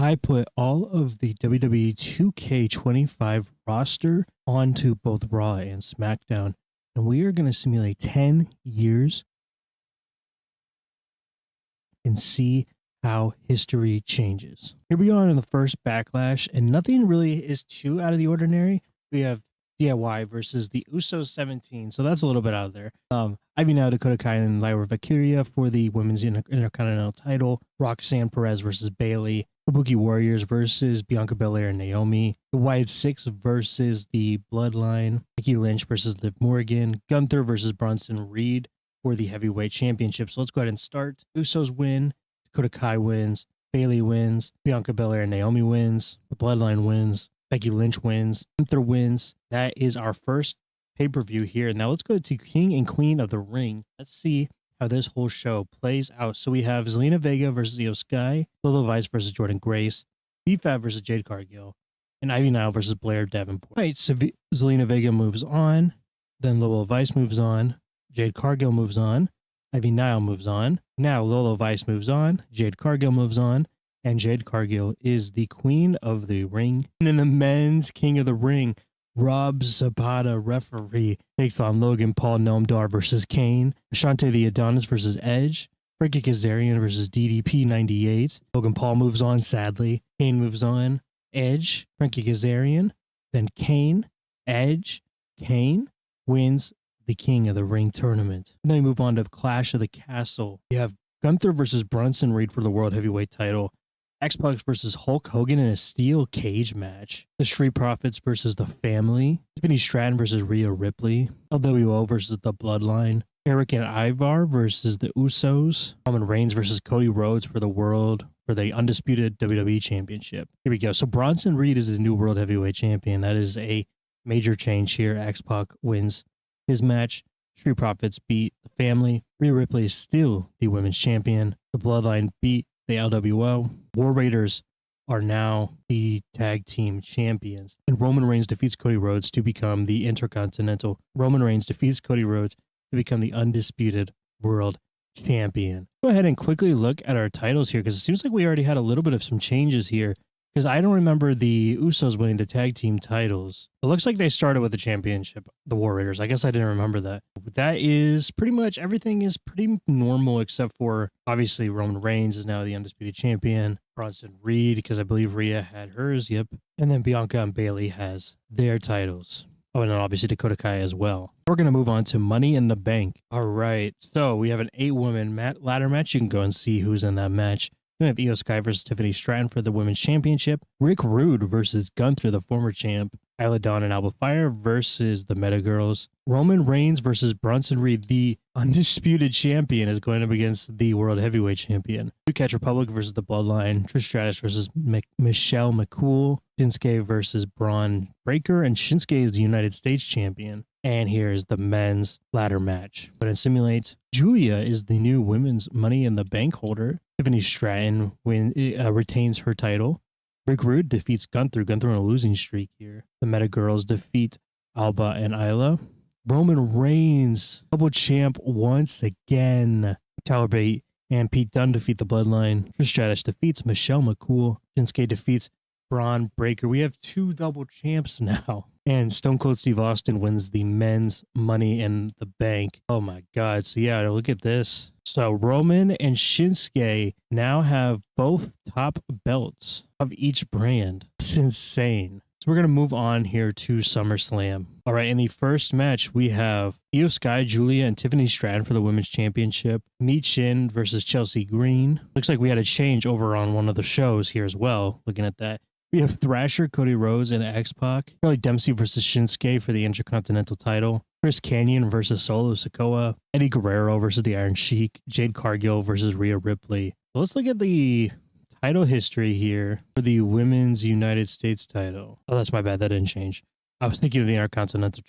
I put all of the WWE 2K25 roster onto both Raw and SmackDown, and we are going to simulate 10 years and see how history changes. Here we are in the first Backlash, and nothing really is too out of the ordinary. We have DIY versus the Usos 17, so that's a little bit out of there. Ivy Now, Dakota Kai, and Lyra Valkyria for the Women's Intercontinental title. Roxanne Perez versus Bayley. Kabuki Warriors versus Bianca Belair and Naomi. The Wyatt Six versus the Bloodline. Becky Lynch versus Liv Morgan. Gunther versus Bronson Reed for the Heavyweight Championship. So let's go ahead and start. Usos win. Dakota Kai wins. Bayley wins. Bianca Belair and Naomi wins. The Bloodline wins. Becky Lynch wins. Gunther wins. That is our first pay-per-view here. Now let's go to King and Queen of the Ring. Let's see how this whole show plays out. So we have Zelina Vega versus Io Sky, Lola Vice versus Jordan Grace, BFAB versus Jade Cargill, and Ivy Nile versus Blair Davenport. Right, so Zelina Vega moves on, then Lola Vice moves on, Jade Cargill moves on, Ivy Nile moves on. Now Lola Vice moves on, Jade Cargill moves on, and Jade Cargill is the Queen of the Ring. And in the men's King of the Ring, Rob Zapata, referee, takes on Logan Paul Noam versus Kane. Ashante the Adonis versus Edge. Frankie Kazarian versus DDP 98. Logan Paul moves on, sadly. Kane moves on. Edge, Frankie Kazarian. Then Kane, Edge, Kane wins the King of the Ring tournament. And then we move on to Clash of the Castle. We have Gunther versus Bronson Reed for the World Heavyweight title. X-Pac versus Hulk Hogan in a steel cage match. The Street Profits versus The Family. Tiffany Stratton versus Rhea Ripley. LWO versus The Bloodline. Eric and Ivar versus the Usos. Roman Reigns versus Cody Rhodes for the undisputed WWE Championship. Here we go. So Bronson Reed is the new World Heavyweight Champion. That is a major change here. X-Pac wins his match. Street Profits beat The Family. Rhea Ripley is still the Women's Champion. The Bloodline beat the LWO. War Raiders are now the tag team champions. And Roman Reigns defeats Cody Rhodes to become the Intercontinental. Roman Reigns defeats Cody Rhodes to become the undisputed world champion. Go ahead and quickly look at our titles here, because it seems like we already had a little bit of some changes here, because I don't remember the Usos winning the tag team titles. It looks like they started with the championship, the War Raiders. I guess I didn't remember that. But that is pretty much, everything is pretty normal, except for obviously Roman Reigns is now the undisputed champion. Bronson Reed, because I believe Rhea had hers, yep. And then Bianca and Bayley has their titles. Oh, and then obviously Dakota Kai as well. We're going to move on to Money in the Bank. All right, so we have an 8-woman ladder match. You can go and see who's in that match. We have Io Sky versus Tiffany Stratton for the Women's Championship. Rick Rude versus Gunther, the former champ. Isla Dawn and Alba Fire versus the Meta Girls. Roman Reigns versus Bronson Reed, the undisputed champion, is going up against the World Heavyweight Champion. Catch Republic versus the Bloodline. Trish Stratus versus Michelle McCool. Shinsuke versus Braun Breaker. And Shinsuke is the United States Champion. And here is the men's ladder match. But in Simulate, Julia is the new women's Money in the Bank holder. Tiffany Stratton retains her title. Rick Rude defeats Gunther. Gunther on a losing streak here. The Meta Girls defeat Alba and Isla. Roman Reigns, double champ once again. Tyler Bate and Pete Dunne defeat the Bloodline. Trish Stratus defeats Michelle McCool. Shinsuke defeats Braun Breaker. We have 2 double champs now. And Stone Cold Steve Austin wins the men's Money in the Bank. Oh my God. So yeah, look at this. So Roman and Shinsuke now have both top belts of each brand. It's insane. So we're going to move on here to SummerSlam. All right, in the first match, we have Io Sky, Julia, and Tiffany Stratton for the Women's Championship. Mi Chin versus Chelsea Green. Looks like we had a change over on one of the shows here as well, looking at that. We have Thrasher, Cody Rhodes, and X-Pac. Charlie Dempsey versus Shinsuke for the Intercontinental title. Chris Kanyon versus Solo Sikoa. Eddie Guerrero versus the Iron Sheik. Jade Cargill versus Rhea Ripley. So let's look at the title history here for the Women's United States title. Oh, that's my bad. That didn't change. I was thinking of the Intercontinental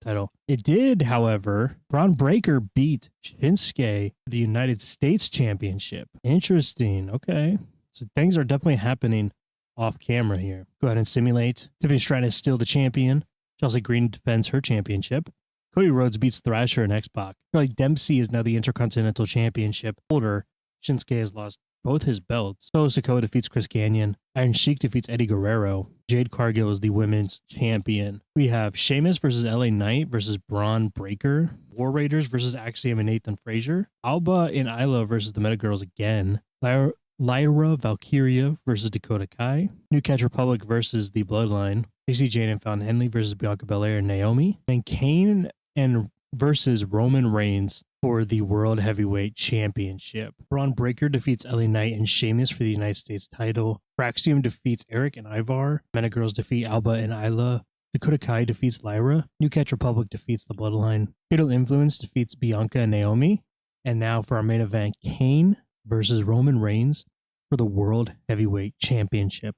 title. It did, however. Braun Breaker beat Shinsuke for the United States Championship. Interesting. Okay. So things are definitely happening off camera here. Go ahead and Simulate. Tiffany Stratton is still the champion. Chelsea Green defends her championship. Cody Rhodes beats Thrasher and X-Pac. Charlie Dempsey is now the Intercontinental Championship holder. Shinsuke has lost both his belts. Solo Sikoa defeats Chris Kanyon. Iron Sheik defeats Eddie Guerrero. Jade Cargill is the women's champion. We have Sheamus versus LA Knight versus Braun Breaker. War Raiders versus Axiom and Nathan Frazier. Alba and Isla versus the Meta Girls again. Lyra Valkyria versus Dakota Kai. New Catch Republic versus the Bloodline. Casey Jane and Fallon Henley versus Bianca Belair and Naomi. And Kane and versus Roman Reigns for the World Heavyweight Championship. Braun Breaker defeats LA Knight and Sheamus for the United States title. Fraxium defeats Eric and Ivar. Meta Girls defeat Alba and Isla. Dakota Kai defeats Lyra. New Catch Republic defeats the Bloodline. Fatal Influence defeats Bianca and Naomi. And now for our main event, Kane versus Roman Reigns for the World Heavyweight Championship.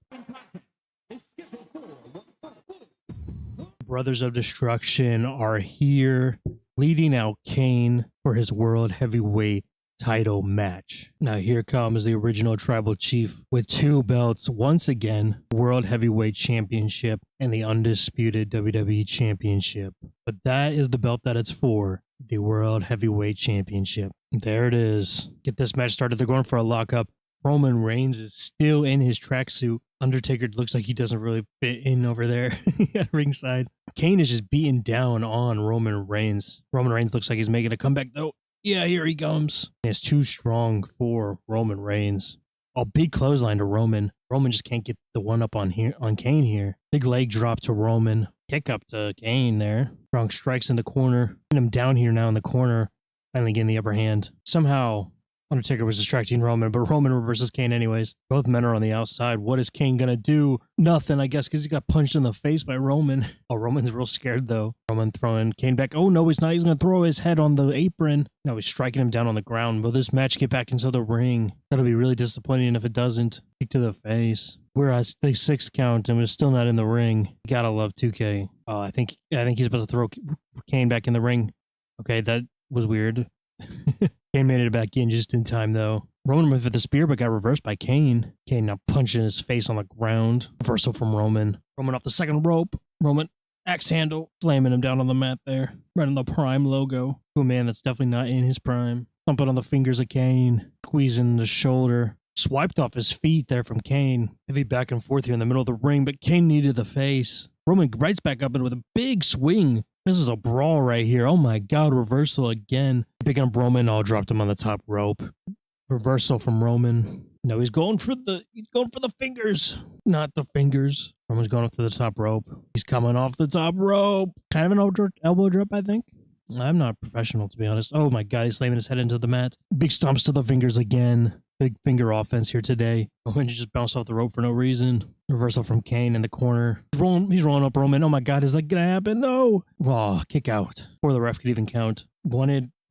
Brothers of Destruction are here, leading out Kane for his World Heavyweight title match. Now here comes the original Tribal Chief with 2 belts once again, World Heavyweight Championship and the undisputed WWE Championship. But that is the belt that it's for, the World Heavyweight Championship. There it is. Get this match started. They're going for a lockup. Roman Reigns is still in his tracksuit. Undertaker looks like he doesn't really fit in over there at ringside. Kane is just beating down on Roman Reigns. Roman Reigns looks like he's making a comeback though. Yeah, here he comes. It's too strong for Roman Reigns. A big clothesline to Roman. Roman just can't get the one up on Kane here. Big leg drop to Roman. Kick up to Kane there. Strong strikes in the corner. And him down here now in the corner. Finally getting the upper hand. Somehow Undertaker was distracting Roman, but Roman reverses Kane anyways. Both men are on the outside. What is Kane gonna do? Nothing, I guess, because he got punched in the face by Roman. Oh, Roman's real scared, though. Roman throwing Kane back. Oh, no, he's not. He's gonna throw his head on the apron. No, he's striking him down on the ground. Will this match get back into the ring? That'll be really disappointing if it doesn't. Kick to the face. We're at the 6 count, and we're still not in the ring. Gotta love 2K. Oh, I think he's about to throw Kane back in the ring. Okay, that was weird. Kane made it back in just in time, though. Roman went for the spear, but got reversed by Kane. Kane now punching his face on the ground. Reversal from Roman. Roman off the second rope. Roman axe handle, slamming him down on the mat there. Right on the Prime logo. To a man that's definitely not in his prime. Thumping on the fingers of Kane. Squeezing the shoulder. Swiped off his feet there from Kane. Heavy back and forth here in the middle of the ring, but Kane needed the face. Roman rights back up and with a big swing. This is a brawl right here. Oh my God, reversal again. Picking up Roman, dropped him on the top rope. Reversal from Roman. No, he's going for the fingers. Not the fingers. Roman's going up to the top rope. He's coming off the top rope. Kind of an elbow drop, I think. I'm not professional, to be honest. Oh my God, he's slamming his head into the mat. Big stomps to the fingers again. Big finger offense here today. Roman just bounced off the rope for no reason. Reversal from Kane in the corner. He's rolling up Roman. Oh my God, is that gonna happen? No. Oh, kick out. Before the ref could even count.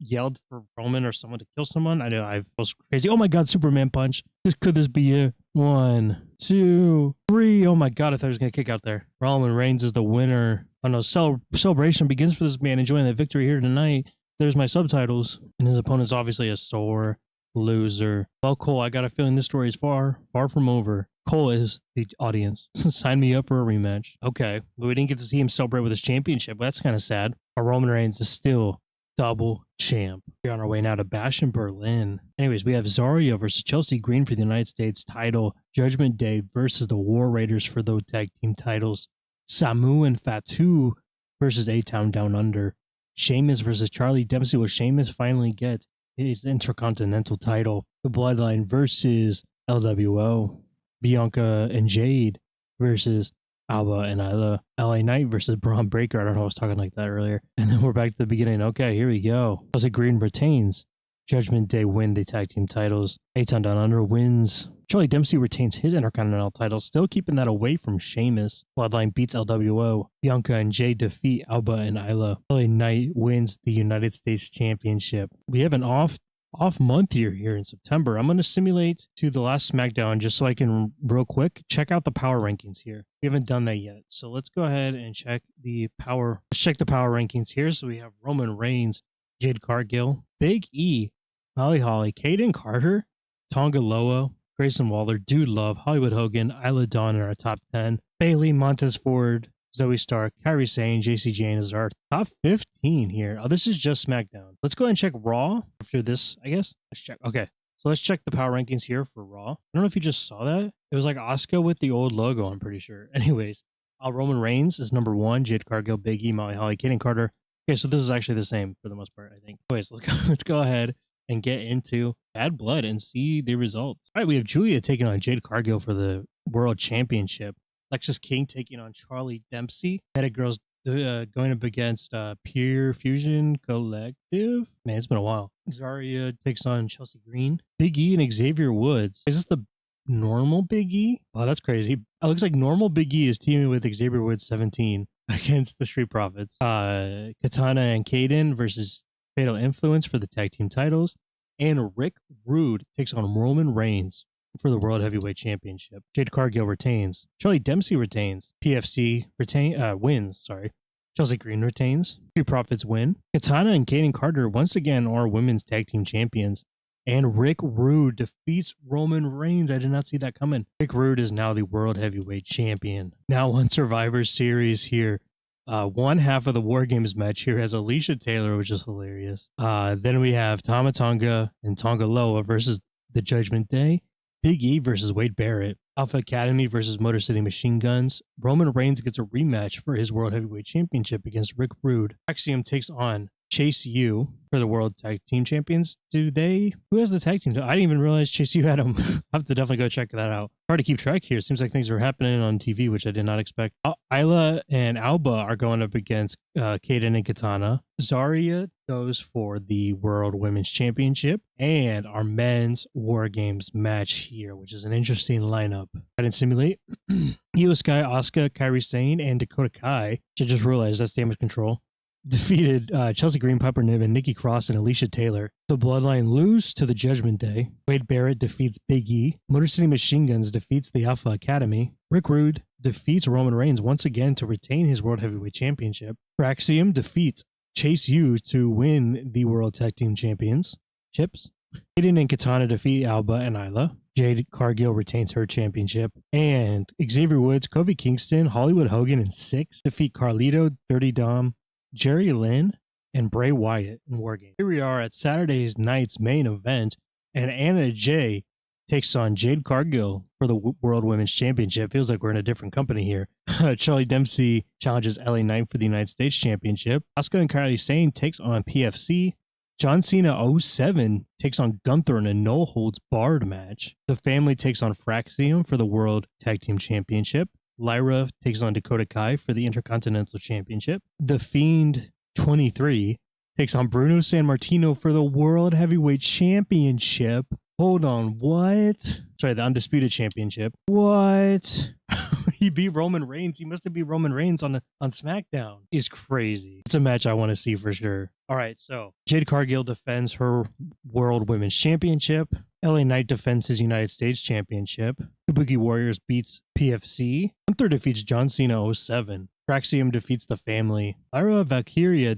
Yelled for Roman or someone to kill someone. I know, I was crazy. Oh my God, Superman punch. Could this be it? 1, 2, 3. Oh my God, I thought he was gonna kick out there. Roman Reigns is the winner. Oh no, celebration begins for this man enjoying the victory here tonight. There's my subtitles. And his opponent's obviously a sore loser. Well, Cole, I got a feeling this story is far from over. Cole is the audience. Sign me up for a rematch. Okay, but we didn't get to see him celebrate with his championship. That's kind of sad. Our Roman Reigns is still double champ. We're on our way now to Bash in Berlin. Anyways, we have Zarya versus Chelsea Green for the United States title. Judgment Day versus the War Raiders for those tag team titles. Samu and Fatu versus A-Town Down Under. Sheamus versus Charlie Dempsey. Will Sheamus finally get his Intercontinental title? The Bloodline versus LWO. Bianca and Jade versus Alba and Isla. LA Knight versus Braun Breaker. I don't know, I was talking like that earlier. And then we're back to the beginning. Okay, here we go. Chelsea Green retains. Judgment Day win the tag team titles. A-Town Down Under wins. Charlie Dempsey retains his Intercontinental title, still keeping that away from Sheamus. Bloodline beats LWO. Bianca and Jade defeat Alba and Isla. LA Knight wins the United States Championship. We have an off month here in September. I'm going to simulate to the last SmackDown just so I can real quick check out the power rankings here. We haven't done that yet. So let's go ahead and check the power rankings here. So we have Roman Reigns, Jade Cargill, Big E, Holly, Kaden Carter, Tonga Loa, Grayson Waller, Dude Love, Hollywood Hogan, Isla Dawn in our top 10. Bailey, Montez Ford, Zoe Stark, Kairi Sane, JC Jane is our top 15 here. Oh, this is just SmackDown. Let's go ahead and check Raw after this, I guess. Let's check. Okay. So let's check the power rankings here for Raw. I don't know if you just saw that. It was like Asuka with the old logo, I'm pretty sure. Anyways, Roman Reigns is number 1. Jade Cargill, Big E, Molly Holly, Kaden Carter. Okay, so this is actually the same for the most part, I think. Anyways, let's go ahead and get into Bad Blood and see the results. All right, we have Julia taking on Jade Cargill for the World Championship. Lexis King taking on Charlie Dempsey. Headed Girls going up against Pure Fusion Collective. Man, it's been a while. Zarya takes on Chelsea Green. Big E and Xavier Woods. Is this the normal Big E? Oh, that's crazy. It looks like normal Big E is teaming with Xavier Woods 17 against the Street Profits. Katana and Kaden versus Fatal Influence for the tag team titles. And Rick Rude takes on Roman Reigns for the World Heavyweight Championship. Jade Cargill retains. Charlie Dempsey retains. PFC wins. Chelsea Green retains. Street Profits win. Katana and Kaden Carter once again are women's tag team champions. And Rick Rude defeats Roman Reigns. I did not see that coming. Rick Rude is now the World Heavyweight Champion. Now on Survivor Series here. One half of the War Games match here has Alicia Taylor, which is hilarious. Then we have Tama Tonga and Tonga Loa versus the Judgment Day. Big E versus Wade Barrett. Alpha Academy versus Motor City Machine Guns. Roman Reigns gets a rematch for his World Heavyweight Championship against Rick Rude. Axiom takes on Chase U for the World Tag Team Champions. Who has the tag team? I didn't even realize Chase U had them. I have to definitely go check that out. Hard to keep track here. It seems like things are happening on TV, which I did not expect. Isla and Alba are going up against Kaden and Katana. Zarya goes for the World Women's Championship and our men's War Games match here, which is an interesting lineup. I didn't simulate. Io Sky, Asuka, Kairi Sane, and Dakota Kai, which I just realized that's Damage Control, defeated Chelsea Green, Piper Niven, and Nikki Cross and Alicia Taylor. The Bloodline lose to the Judgment Day. Wade Barrett defeats Big E. Motor City Machine Guns defeats the Alpha Academy. Rick Rude defeats Roman Reigns once again to retain his World Heavyweight Championship. Axiom defeats Chase U to win the World Tag Team Championships. Aiden and Katana defeat Alba and Isla. Jade Cargill retains her championship. And Xavier Woods, Kofi Kingston, Hollywood Hogan, and Six defeat Carlito, Dirty Dom, Jerry Lynn, and Bray Wyatt in War Games. Here we are at Saturday's night's main event, and Anna Jay takes on Jade Cargill for the World Women's Championship. Feels like we're in a different company here. Charlie Dempsey challenges LA Knight for the United States Championship. Asuka and Kairi Sane takes on PFC. John Cena 07 takes on Gunther in a no-holds-barred match. The Family takes on Fraxium for the World Tag Team Championship. Lyra takes on Dakota Kai for the Intercontinental Championship. The Fiend 23 takes on Bruno Sammartino for the World Heavyweight Championship. Hold on, what? Sorry, the Undisputed Championship. What? He beat Roman Reigns. He must have beat Roman Reigns on SmackDown. It's crazy. It's a match I want to see for sure. All right, so Jade Cargill defends her World Women's Championship. LA Knight defends his United States Championship. Kabuki Warriors beats PFC. Gunther defeats John Cena 07. Fraxium defeats The Family. Lyra Valkyria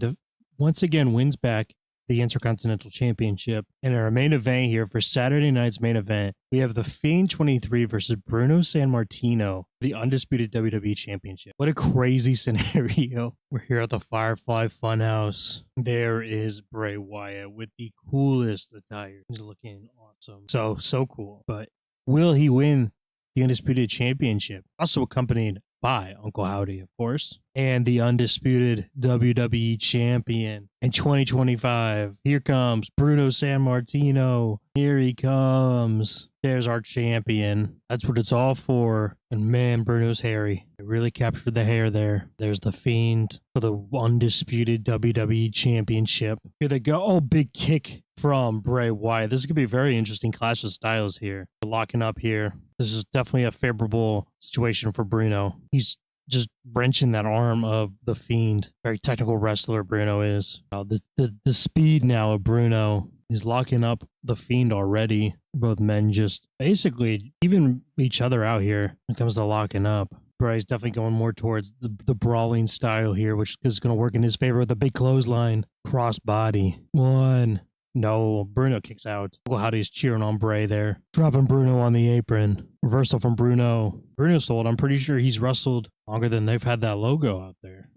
once again wins back the Intercontinental Championship. And our main event here for Saturday night's main event, we have The Fiend 23 versus Bruno Sammartino, the undisputed WWE Championship. What a crazy scenario. We're here at the Firefly Funhouse. There is Bray Wyatt with the coolest attire. He's looking awesome. So cool. But will he win the undisputed championship? Also accompanied by Uncle Howdy, of course, and the undisputed WWE champion in 2025. Here comes Bruno Sammartino. Here he comes. There's our champion. That's what it's all for. And man, Bruno's hairy. It really captured the hair there. There's the Fiend for the undisputed WWE championship. Here they go. Oh, big kick from Bray Wyatt. This is going to be a very interesting clash of styles here. We're locking up here. This is definitely a favorable situation for Bruno. He's just wrenching that arm of the Fiend. Very technical wrestler Bruno is. The speed now of Bruno is locking up the Fiend already. Both men just basically even each other out here when it comes to locking up. Bray's definitely going more towards the brawling style here, which is going to work in his favor with a big clothesline. Cross body. One. No, Bruno kicks out. Uncle Howdy's cheering on Bray there. Dropping Bruno on the apron. Reversal from Bruno. Bruno's sold. I'm pretty sure he's wrestled longer than they've had that logo out there.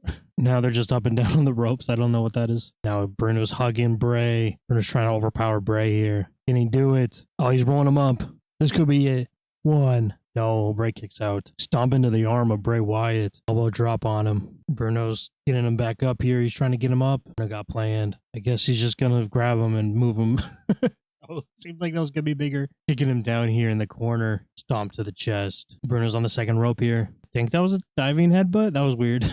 Now they're just up and down on the ropes. I don't know what that is. Now Bruno's hugging Bray. Bruno's trying to overpower Bray here. Can he do it? Oh, he's rolling him up. This could be it. One. No, Bray kicks out. Stomp into the arm of Bray Wyatt. Elbow drop on him. Bruno's getting him back up here. He's trying to get him up. Bruno got planned. I guess he's just going to grab him and move him. Oh, seemed like that was going to be bigger. Kicking him down here in the corner. Stomp to the chest. Bruno's on the second rope here. I think that was a diving headbutt. That was weird.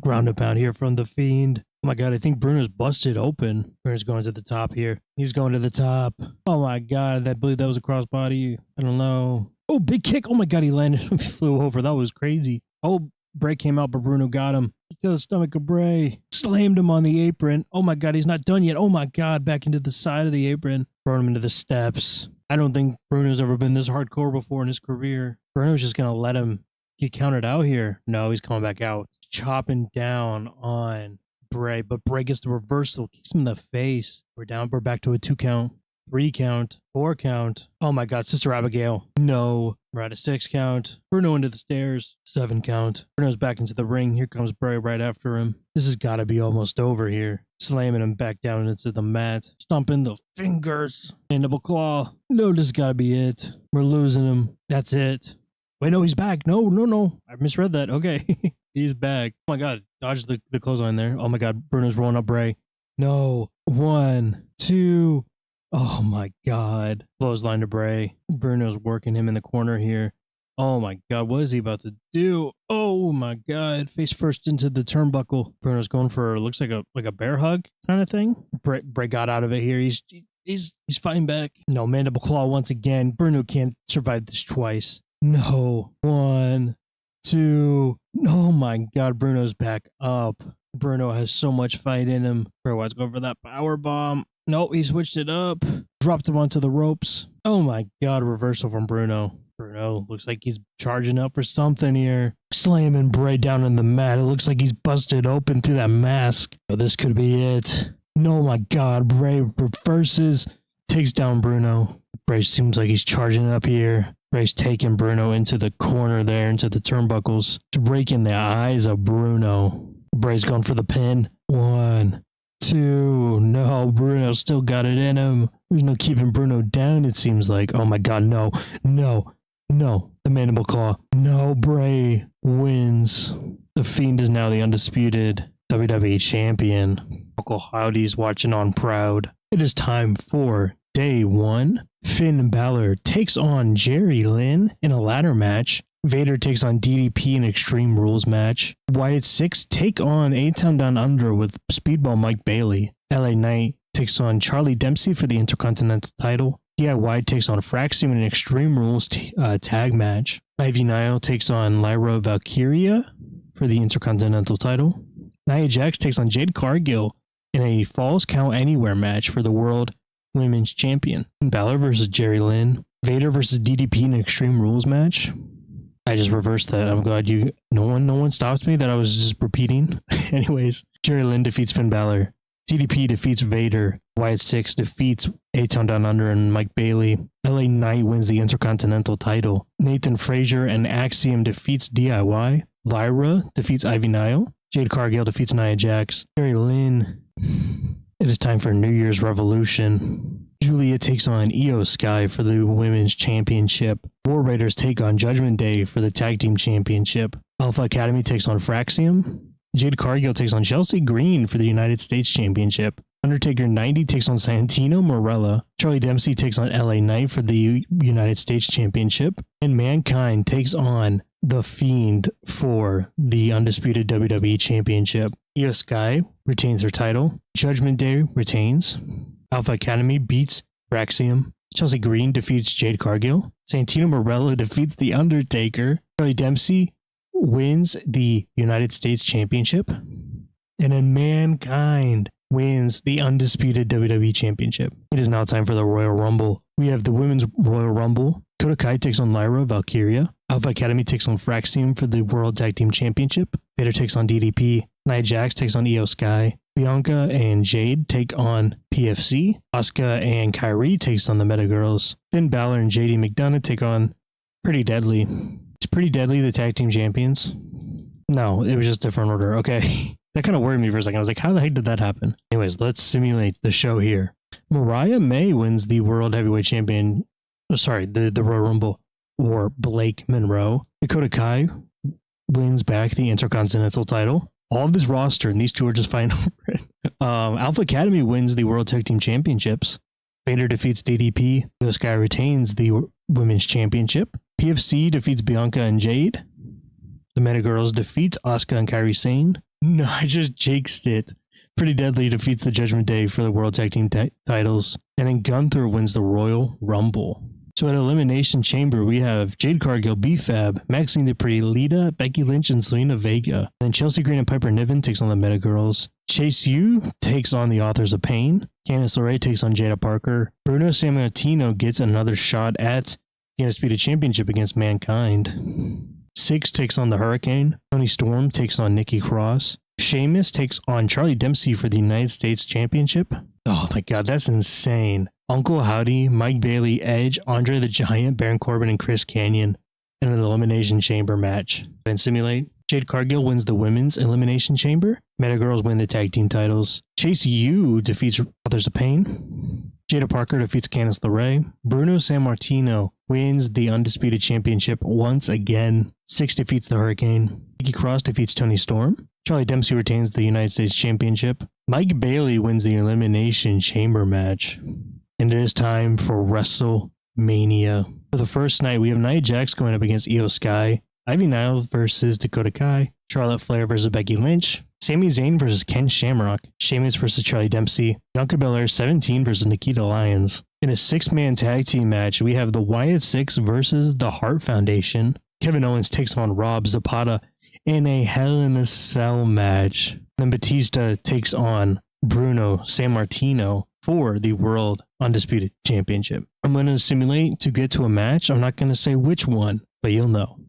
Ground and pound here from The Fiend. Oh my God, I think Bruno's busted open. Bruno's going to the top here. He's going to the top. Oh my God, I believe that was a crossbody. I don't know. Oh, big kick. Oh my God, he landed. He flew over. That was crazy. Oh, Bray came out, but Bruno got him. To the stomach of Bray. Slammed him on the apron. Oh my God, he's not done yet. Oh my God, back into the side of the apron. Thrown him into the steps. I don't think Bruno's ever been this hardcore before in his career. Bruno's just going to let him get counted out here. No, he's coming back out. Chopping down on Bray, but Bray gets the reversal, kicks him in the face. We're down. We're back to a 2 count, 3 count, 4 count. Oh my God, Sister Abigail. No. We're at a 6 count. Bruno into the stairs. 7 count. Bruno's back into the ring. Here comes Bray right after him. This has got to be almost over here. Slamming him back down into the mat. Stomping the fingers. Mandible claw. No, this has got to be it. We're losing him. That's it. Wait, no, he's back. No. I misread that. Okay. He's back. Oh my God. Dodge the clothesline there. Oh my God. Bruno's rolling up Bray. No. 1, 2. Oh my God. Clothesline to Bray. Bruno's working him in the corner here. Oh my God. What is he about to do? Oh my God. Face first into the turnbuckle. Bruno's going for, looks like a bear hug kind of thing. Bray got out of it here. He's fighting back. No, mandible claw once again. Bruno can't survive this twice. No. 1, 2. Oh my God, Bruno's back up. Bruno has so much fight in him. Bray Wyatt's going for that power bomb. Nope, he switched it up. Dropped him onto the ropes. Oh my God, reversal from Bruno. Bruno looks like he's charging up for something here. Slamming Bray down on the mat. It looks like he's busted open through that mask. Oh, this could be it. No, my God, Bray reverses. Takes down Bruno. Bray seems like he's charging up here. Bray's taking Bruno into the corner there, into the turnbuckles. Breaking the eyes of Bruno. Bray's going for the pin. 1, 2. No, Bruno still got it in him. There's no keeping Bruno down, it seems like. Oh my God, no. The mandible claw. No, Bray wins. The Fiend is now the undisputed WWE champion. Uncle Howdy's watching on proud. It is time for Day 1. Finn Balor takes on Jerry Lynn in a ladder match. Vader takes on DDP in Extreme Rules match. Wyatt 6 take on A-Town Down Under with Speedball Mike Bailey. LA Knight takes on Charlie Dempsey for the Intercontinental title. DIY takes on Fraxium in an Extreme Rules tag match. Ivy Nile takes on Lyra Valkyria for the Intercontinental title. Nia Jax takes on Jade Cargill in a Falls Count Anywhere match for the World Women's Champion. Balor versus Jerry Lynn. Vader versus DDP in an Extreme Rules match. I just reversed that. I'm glad no one stopped me that I was just repeating. Anyways, Jerry Lynn defeats Finn Balor. DDP defeats Vader. Wyatt 6 defeats A-Town Down Under and Mike Bailey. LA Knight wins the Intercontinental title. Nathan Frazier and Axiom defeats DIY. Lyra defeats Ivy Nile. Jade Cargill defeats Nia Jax. Jerry Lynn. It is time for New Year's Revolution. Julia takes on Io Sky for the Women's Championship. War Raiders take on Judgment Day for the Tag Team Championship. Alpha Academy takes on Fraxium. Jade Cargill takes on Chelsea Green for the United States Championship. Undertaker 90 takes on Santino Marella. Charlie Dempsey takes on LA Knight for the United States Championship. And Mankind takes on The Fiend for the undisputed WWE Championship. Io Sky retains her title. Judgment Day retains. Alpha Academy beats Fraxium. Chelsea Green defeats Jade Cargill. Santino Marella defeats The Undertaker. Charlie Dempsey wins the United States Championship. And then Mankind wins the undisputed WWE Championship. It is now time for the Royal Rumble. We have the Women's Royal Rumble. Dakota Kai takes on Lyra Valkyria. Alpha Academy takes on Fraxium for the World Tag Team Championship. Vader takes on DDP. Nia Jax takes on Io Sky. Bianca and Jade take on PFC. Asuka and Kyrie takes on the Meta Girls. Finn Balor and JD McDonough take on Pretty Deadly. It's Pretty Deadly the Tag Team Champions? No, it was just different order. Okay. That kind of worried me for a second. I was like, how the heck did that happen? Anyways, let's simulate the show here. Mariah May wins the World Heavyweight Champion. Oh, sorry, the Royal Rumble, or Blake Monroe. Dakota Kai wins back the Intercontinental title. All of this roster, and these two are just fighting over it. Alpha Academy wins the World Tag Team Championships. Vader defeats DDP. Io Sky retains the Women's Championship. PFC defeats Bianca and Jade. The Meta Girls defeats Asuka and Kairi Sane. No, I just jinxed it. Pretty Deadly defeats the Judgment Day for the World Tag Team titles. And then Gunther wins the Royal Rumble. So at Elimination Chamber, we have Jade Cargill, B-Fab, Maxine Dupree, Lita, Becky Lynch, and Selena Vega. Then Chelsea Green and Piper Niven takes on the Meta Girls. Chase U takes on the Authors of Pain. Candice LeRae takes on Jada Parker. Bruno Sammartino gets another shot at the Undisputed Championship against Mankind. Six takes on the Hurricane. Tony Storm takes on Nikki Cross. Sheamus takes on Charlie Dempsey for the United States Championship. Oh my god, that's insane. Uncle Howdy, Mike Bailey, Edge, Andre the Giant, Baron Corbin, and Chris Kanyon in an Elimination Chamber match. Then simulate. Jade Cargill wins the Women's Elimination Chamber. Meta Girls win the Tag Team titles. Chase U defeats Authors of Pain. Jada Parker defeats Candice LeRae. Bruno Sammartino wins the Undisputed Championship once again. Six defeats the Hurricane. Nikki Cross defeats Tony Storm. Charlie Dempsey retains the United States Championship. Mike Bailey wins the Elimination Chamber match. And it is time for WrestleMania. For the first night, we have Nia Jax going up against Io Sky. Ivy Nile versus Dakota Kai. Charlotte Flair versus Becky Lynch. Sami Zayn versus Ken Shamrock. Sheamus versus Charlie Dempsey. Bianca Belair 17 versus Nikita Lyons. In a six-man tag team match, we have the Wyatt Six versus the Hart Foundation. Kevin Owens takes on Rob Zapata in a Hell in a Cell match. Then Batista takes on Bruno Sammartino for the World Undisputed Championship. I'm going to simulate to get to a match. I'm not going to say which one, but you'll know.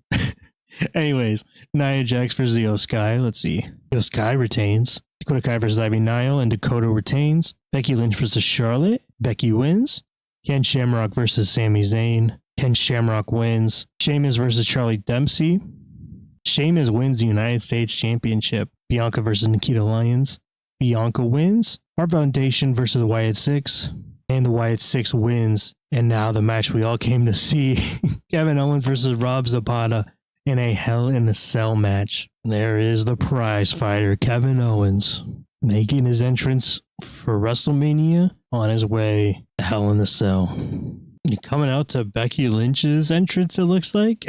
Anyways, Nia Jax versus Io Sky. Let's see. Io Sky retains. Dakota Kai versus Ivy Nile, and Dakota retains. Becky Lynch versus Charlotte. Becky wins. Ken Shamrock versus Sami Zayn. Ken Shamrock wins. Sheamus versus Charlie Dempsey. Sheamus wins the United States Championship. Bianca versus Nikita Lyons. Bianca wins. Hart Foundation versus the Wyatt Six. And the Wyatt Six wins. And now the match we all came to see. Kevin Owens versus Rob Zapata in a Hell in a Cell match. There is the prize fighter, Kevin Owens, making his entrance for WrestleMania on his way to Hell in a Cell. You're coming out to Becky Lynch's entrance, it looks like.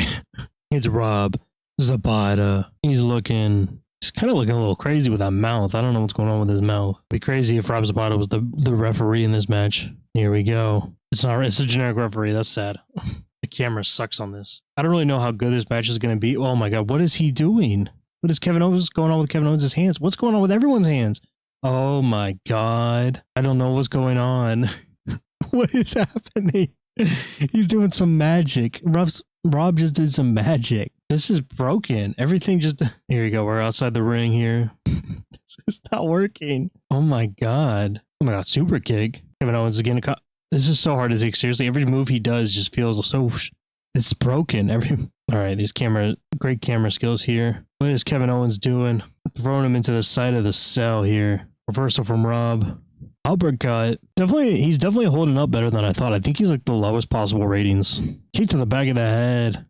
It's Rob Zapata. He's kind of looking a little crazy with that mouth. I don't know what's going on with his mouth. It'd be crazy if Rob Zapata was the referee in this match. Here we go. It's a generic referee. That's sad. The camera sucks on this. I don't really know how good this match is going to be. Oh my god, what is he doing? What is Kevin Owens going on with Kevin Owens' hands? What's going on with everyone's hands? Oh my god. I don't know what's going on. What is happening? He's doing some magic. Rob just did some magic. This is broken. Everything just... Here we go. We're outside the ring here. This is not working. Oh my god. Oh my god. Super kick. Kevin Owens again. This is so hard to take seriously. Every move he does just feels so... It's broken. All right. These great camera skills here. What is Kevin Owens doing? Throwing him into the side of the cell here. Reversal from Rob. Uppercut. He's definitely holding up better than I thought. I think he's like the lowest possible ratings. Kick to the back of the head.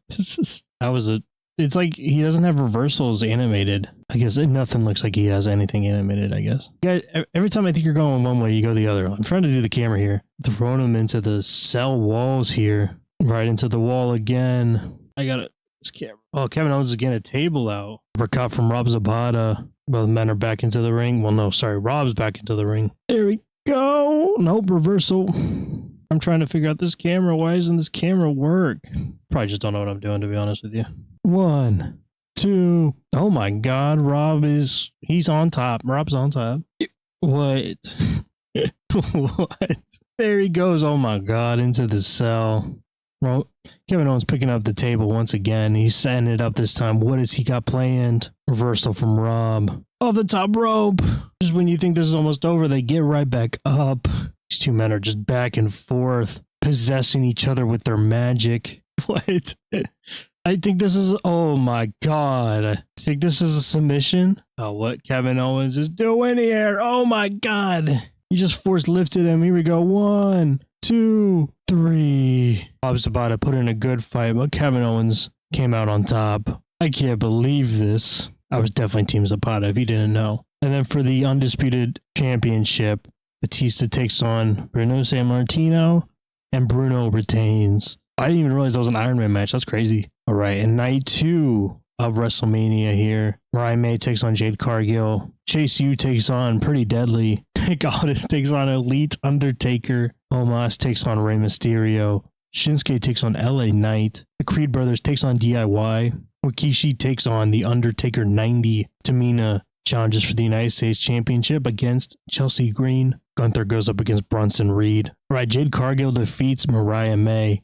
It's like he doesn't have reversals animated. I guess nothing looks like he has anything animated, I guess. Yeah, every time I think you're going one way, you go the other. I'm trying to do the camera here. Throwing him into the cell walls here. Right into the wall again. I got it. This camera. Oh, Kevin Owens is getting a table out. Uppercut from Rob Zapata. Both men are back into the ring. Well, no, sorry. Rob's back into the ring. There we go. Nope, reversal. I'm trying to figure out this camera. Why doesn't this camera work? Probably just don't know what I'm doing, to be honest with you. 1, 2. Oh my god, he's on top. Rob's on top. What? What? There he goes. Oh my god, into the cell. Well, Kevin Owens picking up the table once again. He's setting it up this time. What has he got planned? Reversal from Rob. Off the top rope. Just when you think this is almost over, they get right back up. These two men are just back and forth, possessing each other with their magic. What? I think this is, oh my God. I think this is a submission. Oh, what Kevin Owens is doing here. Oh my God. He just force lifted him. Here we go. 1, 2, 3. Bob's about to put in a good fight, but Kevin Owens came out on top. I can't believe this. I was definitely Team Zapata if you didn't know. And then for the Undisputed Championship, Batista takes on Bruno Sammartino, and Bruno retains. I didn't even realize that was an Iron Man match. That's crazy. All right, and night 2 of WrestleMania here. Mariah May takes on Jade Cargill. Chase U takes on Pretty Deadly. Goddess takes on Elite Undertaker. Omos takes on Rey Mysterio. Shinsuke takes on LA Knight. The Creed Brothers takes on DIY. Rikishi takes on The Undertaker 90. Tamina challenges for the United States Championship against Chelsea Green. Gunther goes up against Bronson Reed. All right, Jade Cargill defeats Mariah May.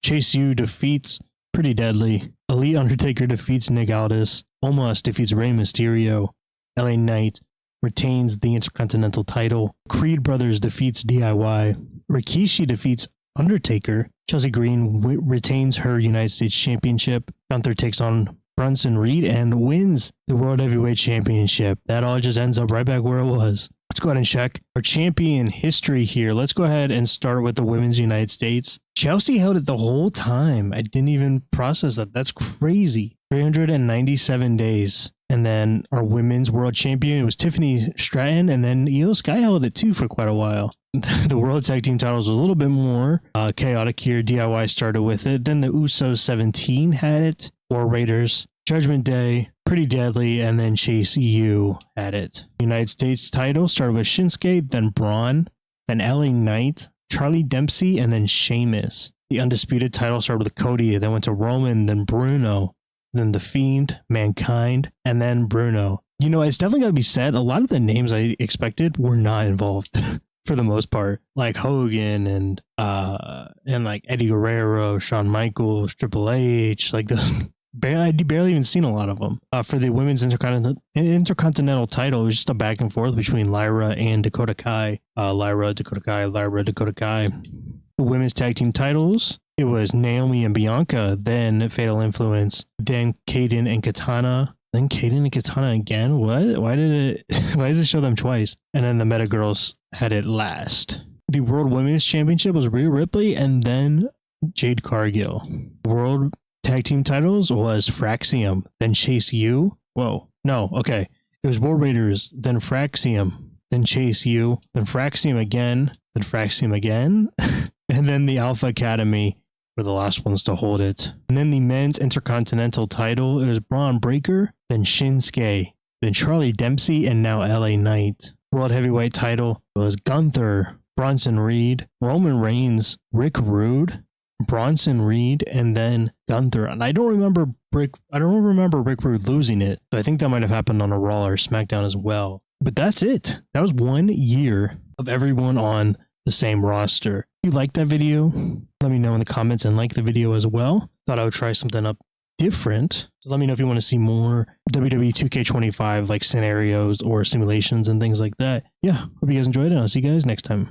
Chase U defeats Pretty Deadly. Elite Undertaker defeats Nick Aldis. Omos defeats Rey Mysterio. LA Knight retains the Intercontinental title. Creed Brothers defeats DIY. Rikishi defeats Undertaker. Chelsea Green retains her United States Championship. Gunther takes on Bronson Reed and wins the World Heavyweight Championship. That all just ends up right back where it was. Let's go ahead and check our champion history here. Let's go ahead and start with the Women's United States. Chelsea held it the whole time. I didn't even process that. That's crazy. 397 days. And then our Women's World Champion, it was Tiffany Stratton, and then Io Sky held it too for quite a while. The World Tag Team titles was a little bit more chaotic here. DIY started with it. Then the Usos 17 had it. War Raiders, Judgment Day, Pretty Deadly, and then Chase U had it. United States title started with Shinsuke, then Braun, then LA Knight, Charlie Dempsey, and then Sheamus. The Undisputed title started with Cody, then went to Roman, then Bruno, then The Fiend, Mankind, and then Bruno. You know, it's definitely got to be said, a lot of the names I expected were not involved for the most part. Like Hogan and like Eddie Guerrero, Shawn Michaels, Triple H, like the... I barely even seen a lot of them. For the Women's Intercontinental title, it was just a back and forth between Lyra and Dakota Kai. Lyra, Dakota Kai, Lyra, Dakota Kai. The Women's Tag Team titles, it was Naomi and Bianca, then Fatal Influence, then Kaden and Katana, then Kaden and Katana again. What? Why does it show them twice? And then the Meta Girls had it last. The World Women's Championship was Rhea Ripley and then Jade Cargill. World Tag Team titles was Fraxium, then Chase U. Whoa, no, okay. It was War Raiders, then Fraxium, then Chase U, then Fraxium again, and then the Alpha Academy were the last ones to hold it. And then the Men's Intercontinental title, it was Braun Breaker, then Shinsuke, then Charlie Dempsey, and now LA Knight. World Heavyweight title was Gunther, Bronson Reed, Roman Reigns, Rick Rude, Bronson Reed, and then Gunther. And I don't remember Rick Rude losing it. So I think that might have happened on a Raw or SmackDown as well. But that's it. That was 1 year of everyone on the same roster. If you liked that video, let me know in the comments and like the video as well. Thought I would try something up different. So let me know if you want to see more WWE 2K25 like scenarios or simulations and things like that. Yeah, hope you guys enjoyed it. I'll see you guys next time.